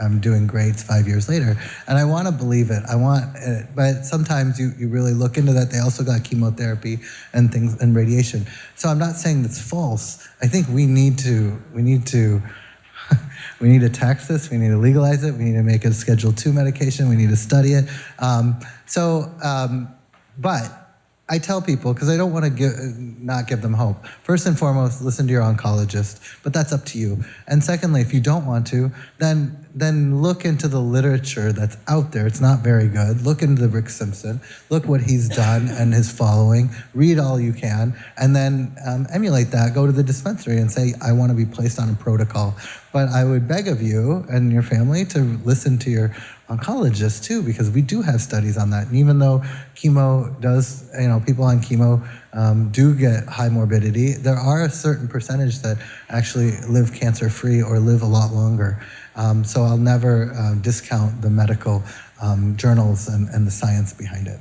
I'm doing great 5 years later." And I want to believe it. But sometimes you really look into that. They also got chemotherapy and things and radiation. So I'm not saying that's false. I think we need to we need to tax this. We need to legalize it. We need to make it a Schedule II medication. We need to study it. But I tell people, because I don't want to not give them hope. First and foremost, listen to your oncologist, but that's up to you. And secondly, if you don't want to, then look into the literature that's out there. It's not very good. Look into the Rick Simpson. Look what he's done and his following. Read all you can, and then emulate that. Go to the dispensary and say, I want to be placed on a protocol. But I would beg of you and your family to listen to your oncologist too, because we do have studies on that. And even though chemo does, people on chemo do get high morbidity, there are a certain percentage that actually live cancer-free or live a lot longer. So I'll never discount the medical journals and the science behind it.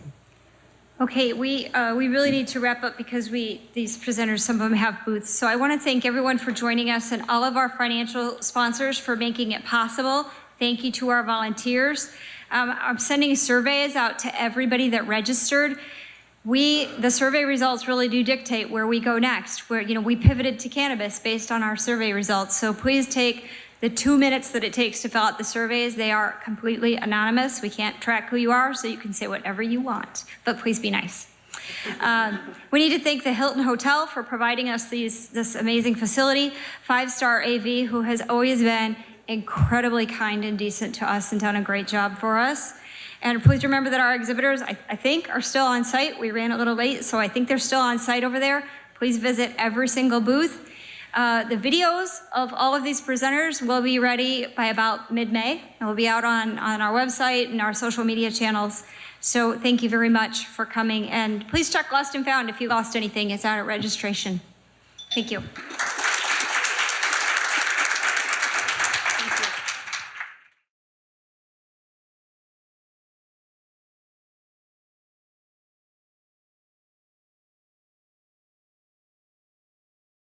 Okay, we really need to wrap up because these presenters, some of them have booths. So I want to thank everyone for joining us and all of our financial sponsors for making it possible. Thank you to our volunteers. I'm sending surveys out to everybody that registered. The survey results really do dictate where we go next. We pivoted to cannabis based on our survey results. So please take the 2 minutes that it takes to fill out the surveys. They are completely anonymous. We can't track who you are, so you can say whatever you want, but please be nice. We need to thank the Hilton Hotel for providing us this amazing facility. 5-star AV, who has always been incredibly kind and decent to us and done a great job for us. And please remember that our exhibitors, I think, are still on site. We ran a little late, so I think they're still on site over there. Please visit every single booth. The videos of all of these presenters will be ready by about mid-May. It will be out on our website and our social media channels. So thank you very much for coming. And please check Lost and Found if you lost anything. It's out at registration. Thank you.